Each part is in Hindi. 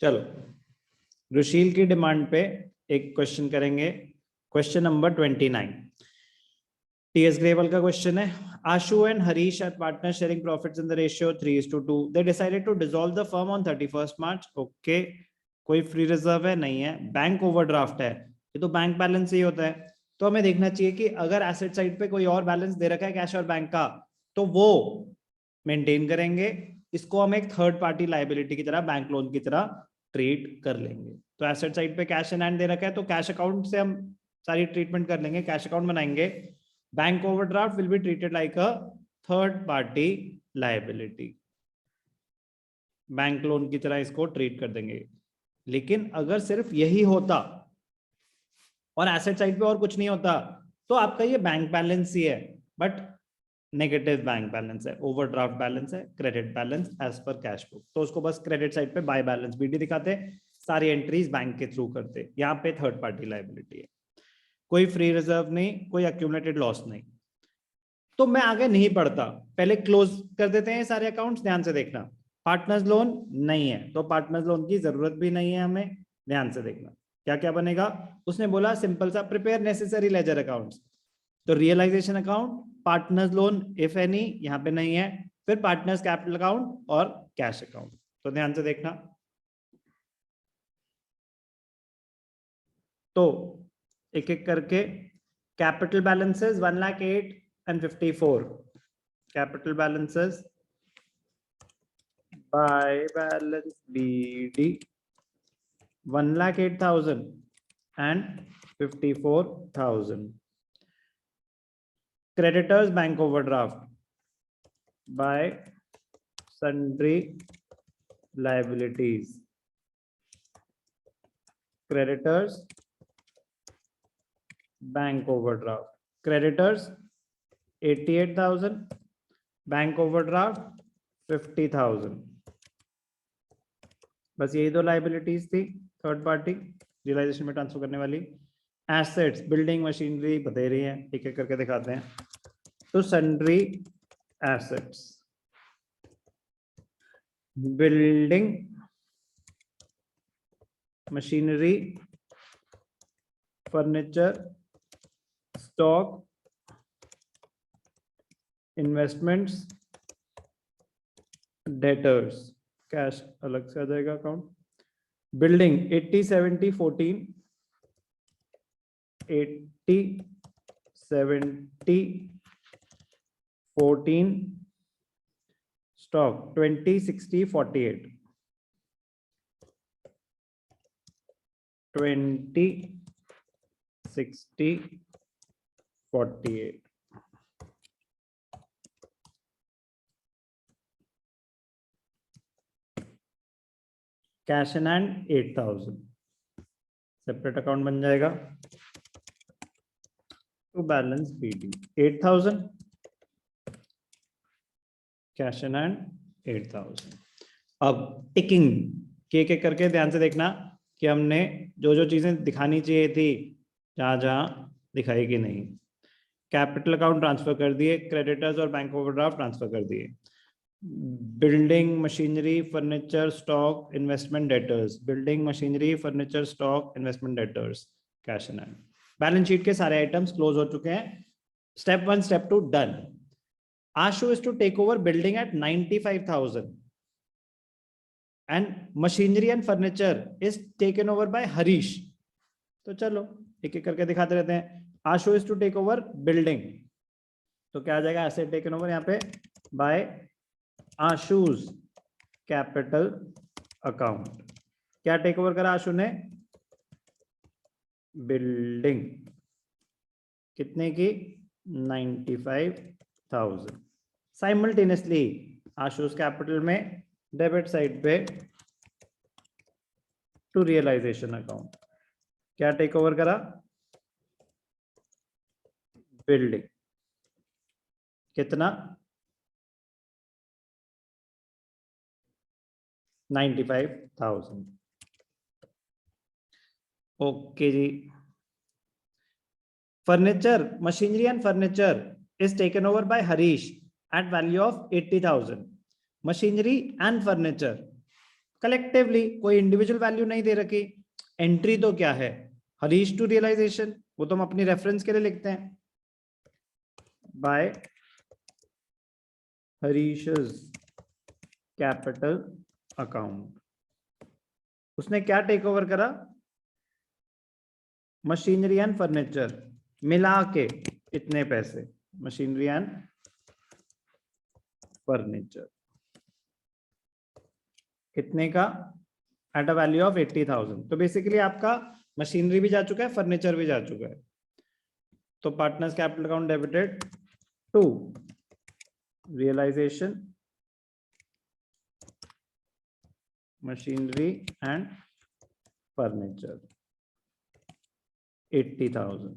चलो रुशील की डिमांड पे एक क्वेश्चन करेंगे। क्वेश्चन नंबर 29 टीएस ग्रेवल का क्वेश्चन है। Ashu and Harish are partner sharing profits in the ratio 3:2। They decided to dissolve the firm on 31 March. Okay, कोई फ्री रिजर्व है? नहीं है। बैंक ओवरड्राफ्ट है, ये तो बैंक बैलेंस ही होता है। तो हमें देखना चाहिए कि अगर एसेट साइड पे कोई और बैलेंस दे रखा है कैश और बैंक का, तो वो मेंटेन करेंगे। इसको हम एक थर्ड पार्टी लायबिलिटी की तरह, बैंक लोन की तरह ट्रीट कर लेंगे। तो एसेट साइड पे कैश इन हैंड दे रखा है, तो कैश अकाउंट से हम सारी ट्रीटमेंट कर लेंगे, कैश अकाउंट बनाएंगे। Bank overdraft will be treated like a third party liability, bank loan की तरह इसको ट्रीट कर देंगे। लेकिन अगर सिर्फ यही होता और एसेट साइड पे और कुछ नहीं होता, तो आपका ये बैंक बैलेंस ही है, बट नेगेटिव बैंक बैलेंस है, ओवरड्राफ्ट बैलेंस है, credit balance as per cash book. तो उसको बस क्रेडिट साइड पे बाय बैलेंस बीडी दिखाते, सारी एंट्रीज बैंक के थ्रू करते। यहाँ पे थर्ड पार्टी लायबिलिटी है, कोई फ्री रिजर्व नहीं, कोई एक्यूमुलेटेड लॉस नहीं। तो मैं आगे नहीं पढ़ता, पहले क्लोज कर देते हैं सारे अकाउंट्स। ध्यान से देखना, पार्टनर्स लोन नहीं है तो पार्टनर्स लोन की जरूरत भी नहीं है हमें। ध्यान से देखना क्या क्या बनेगा। उसने बोला सिंपल सा प्रिपेयर नेसेसरी लेजर अकाउंट्स, तो realisation account, partners loan if any यहाँ पे नहीं है, फिर पार्टनर्स कैपिटल अकाउंट और कैश अकाउंट। तो ध्यान से देखना, तो एक एक करके capital balances 1,08,000 and 54, capital balances by balance BD 1,08,000 and 54,000. Creditors bank overdraft by sundry liabilities. Creditors bank overdraft. Creditors 88,000, bank overdraft 50,000। बस यही दो लाइबिलिटीज थी थर्ड पार्टी रियलाइजेशन में ट्रांसफर करने वाली। एसेट्स बिल्डिंग मशीनरी बता रही है, एक एक करके दिखाते हैं। तो sundry assets, building machinery, furniture, stock, investments, debtors, cash अलग से आ जाएगा account. Building 80-70-14, 80-70-14, stock 20-60-48, 20-60-48। Cash in hand 8,000, separate account बन जाएगा। To balance B D 8,000, cash in hand 8,000। अब टिकिंग के करके ध्यान से देखना कि हमने जो जो चीजें दिखानी चाहिए थी जहां जहां दिखाई कि नहीं। कैपिटल अकाउंट ट्रांसफर कर दिए, क्रेडिटर्स और बैंक ओवरड्राफ्ट ट्रांसफर कर दिए। Building machinery furniture stock investment debtors, building machinery furniture stock investment debtors, cash in hand. Balance sheet के सारे आइटम्स क्लोज हो चुके हैं। Step 1 step 2 done. Ashu is to take over building at 95,000 and machinery and furniture is taken over by Harish. तो चलो एक एक करके दिखाते रहते हैं। Ashu is to take over building, तो क्या आ जाएगा एसेट टेकन ओवर यहाँ पे बाय आशुज कैपिटल अकाउंट। क्या टेक ओवर करा आशु ने? बिल्डिंग, कितने की? 95,000। साइमल्टेनियसली आशुज कैपिटल में डेबिट साइड पे टू रियलाइजेशन अकाउंट क्या टेक ओवर करा? बिल्डिंग, कितना? 95,000। ओके जी। Furniture machinery and furniture is taken over by Harish at value of 80,000। Machinery and furniture collectively, कोई इंडिविजुअल वैल्यू नहीं दे रखी। एंट्री तो क्या है, हरीश टू रियलाइजेशन, वो तो हम अपनी रेफरेंस के लिए लिखते हैं, बाय हरीश's कैपिटल अकाउंट। उसने क्या टेक ओवर करा, मशीनरी एंड फर्नीचर मिला के इतने पैसे, मशीनरी एंड फर्नीचर कितने का, एट अ वैल्यू ऑफ 80,000। तो बेसिकली आपका मशीनरी भी जा चुका है, फर्नीचर भी जा चुका है। तो partners capital account debited to realisation machinery and furniture 80,000।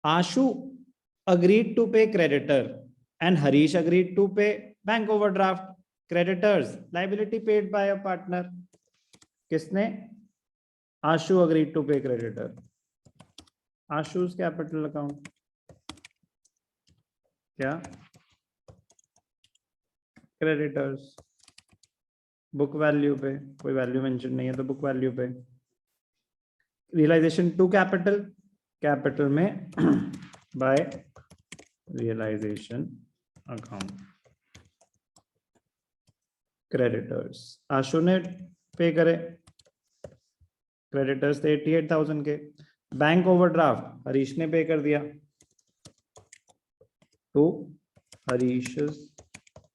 Ashu agreed to pay creditor and Harish agreed to pay bank overdraft. Creditors liability paid by a partner. किसने, आशु agreed to pay creditor, आशु's capital account क्या, creditors, बुक वैल्यू पे, कोई वैल्यू मेंशन नहीं है तो बुक वैल्यू पे। रियलाइजेशन टू कैपिटल, कैपिटल में बाय रियलाइजेशन अकाउंट। क्रेडिटर्स आशु ने पे करे, क्रेडिटर्स थे 88,000 के। बैंक ओवरड्राफ्ट हरीश ने पे कर दिया to Harish's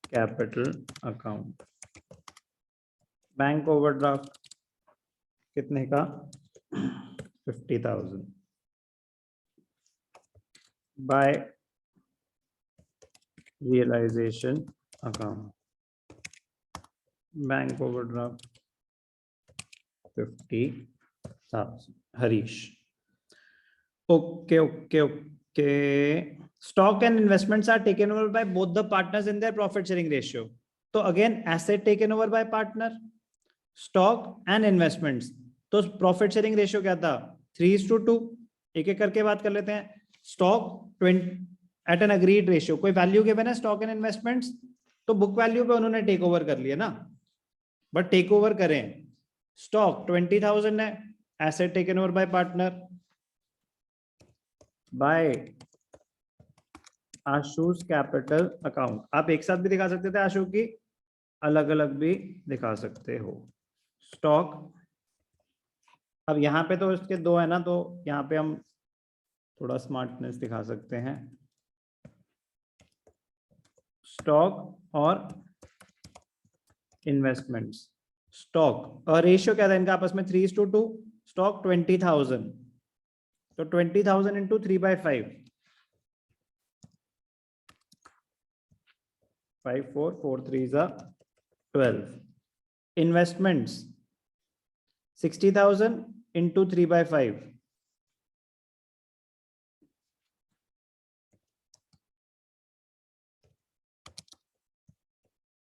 capital account. Bank overdraft कितने का, 50,000 by realisation account. Bank overdraft 50,000 Harish. Okay okay okay. Stock and investments are taken over by both the partners in their profit sharing ratio. तो again asset taken over by partner, stock and investments. तो प्रॉफिट शेयरिंग रेशियो क्या था, 3:2। एक एक करके बात कर लेते हैं। Stock at an agreed ratio, कोई वैल्यू गिवन है स्टॉक एंड इन्वेस्टमेंट्स, तो बुक वैल्यू पे उन्होंने टेक ओवर कर लिया ना, बट टेक ओवर करें स्टॉक 20,000 है, asset taken over by partner by Ashu's capital account. आप एक साथ भी दिखा सकते थे आशु की, अलग अलग भी दिखा सकते हो। स्टॉक, अब यहाँ पे तो इसके दो है ना, तो यहाँ पे हम थोड़ा स्मार्टनेस दिखा सकते हैं। स्टॉक और इन्वेस्टमेंट्स, स्टॉक और रेशियो क्या था इनका आपस में, 3:2। स्टॉक 20,000, तो 20,000 इंटू 3/5, 5 4 4 3 12। Investments 60,000 into 3/5,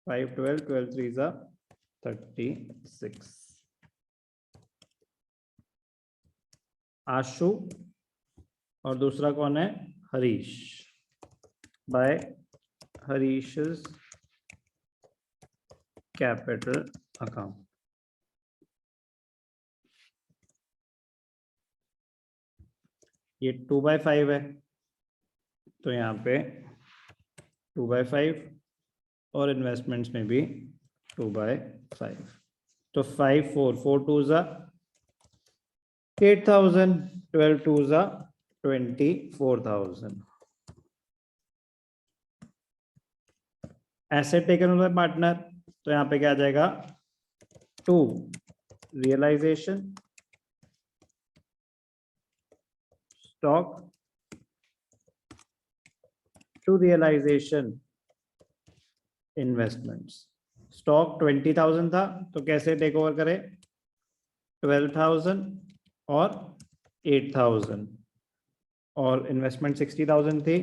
5 12 12 3 36। आशु और दूसरा कौन है, हरीश, बाय हरीश's कैपिटल अकाउंट। ये 2/5 है, तो यहाँ पे 2/5 और इन्वेस्टमेंट्स में भी 2/5। तो 5 4 4 2 8,000, 12 2 24,000। Asset taken over by partner, तो यहाँ पे क्या आ जाएगा, to realisation stock to realisation investments. Stock 20,000 था, तो कैसे टेक ओवर करे, 12,000 और 8,000, और इन्वेस्टमेंट 60,000 थी,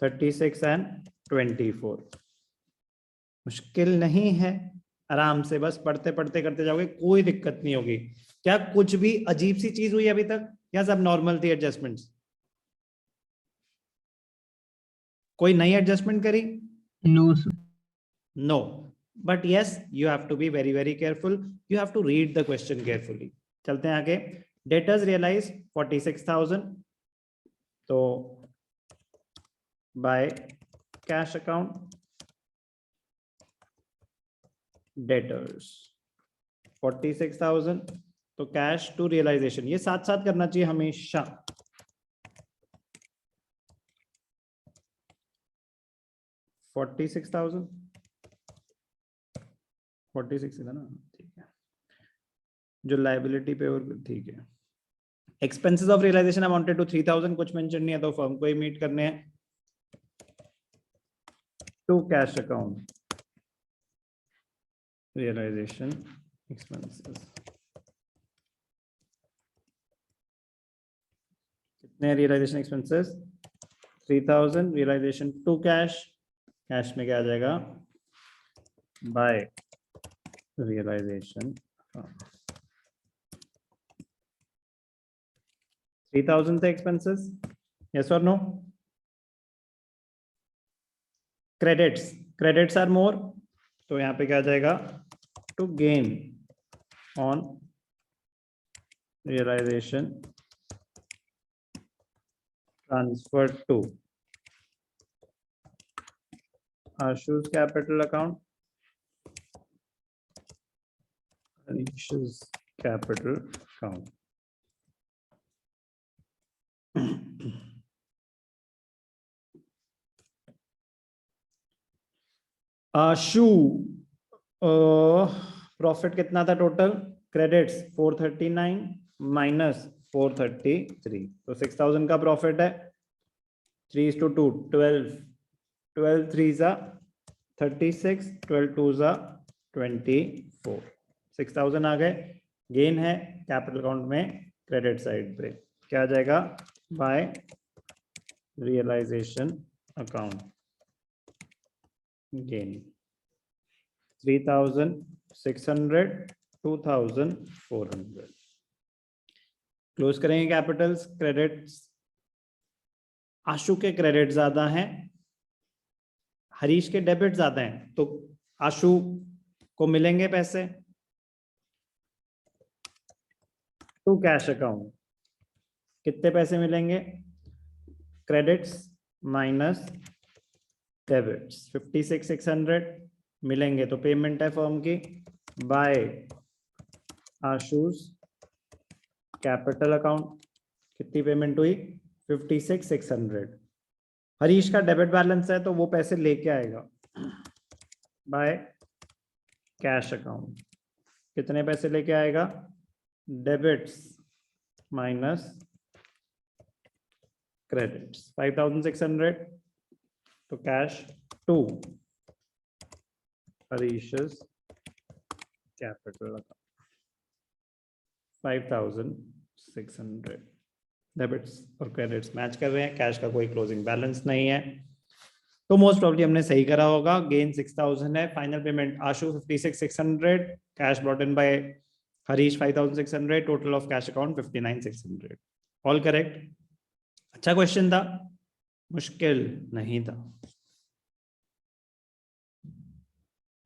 36 एंड 24। मुश्किल नहीं है, आराम से बस पढ़ते पढ़ते करते जाओगे, कोई दिक्कत नहीं होगी। क्या कुछ भी अजीब सी चीज हुई अभी तक, या सब नॉर्मल थी एडजस्टमेंट्स? कोई नई एडजस्टमेंट करी? No no. But yes you have to be very very careful, you have to read the question carefully. चलते हैं आगे। डेटर्स रियलाइज 46,000, तो बाय कैश अकाउंट डेटर्स 46,000, तो कैश टू रियलाइजेशन, ये साथ साथ करना चाहिए हमेशा। 46,000 46 था ना, ठीक है, जो लाइबिलिटी पे और ठीक है। Expenses of realisation amounted to 3,000, कुछ मेंशन नहीं है तो फर्म को ही मीट करने हैं। To cash account realisation expenses कितने realisation expenses 3,000, realisation to cash, cash में क्या आ जाएगा बाय रियलाइजेशन 3,000 थे एक्सपेंसेस, यस और no. Credits, credits are more, तो यहाँ पे क्या आ जाएगा to gain on realisation transfer to Ashu's capital account, Anish's capital account. Ashu profit कितना था टोटल, क्रेडिट्स 439 माइनस 433, तो 6,000 का प्रॉफिट है। 3:2 12, 12 3 36, 12 2 24, 6,000 आ गए। गेन है कैपिटल अकाउंट में, क्रेडिट साइड पे क्या आ जाएगा by realisation account gain 3,600, 2,400। Close करेंगे कैपिटल्स। क्रेडिट्स, आशु के क्रेडिट ज्यादा हैं, हरीश के डेबिट ज्यादा हैं, तो आशु को मिलेंगे पैसे। टू कैश अकाउंट कितने पैसे मिलेंगे, क्रेडिट्स माइनस डेबिट्स 56,600 मिलेंगे, तो पेमेंट है फर्म की बाय आशु's कैपिटल अकाउंट। कितनी पेमेंट हुई 56,600। हरीश का डेबिट बैलेंस है तो वो पैसे लेके आएगा बाय कैश अकाउंट। कितने पैसे लेके आएगा, डेबिट्स माइनस क्रेडिट्स 5,600, तो cash to Harish's capital account 5,600। Debits और क्रेडिट्स मैच कर रहे हैं, कैश का कोई क्लोजिंग बैलेंस नहीं है, तो मोस्ट प्रॉब्ली हमने सही करा होगा। गेन 6,000 है, final payment Ashu 56,600, cash brought in by Harish 5,600, total of cash account 59,600। All correct. अच्छा क्वेश्चन था, मुश्किल नहीं था।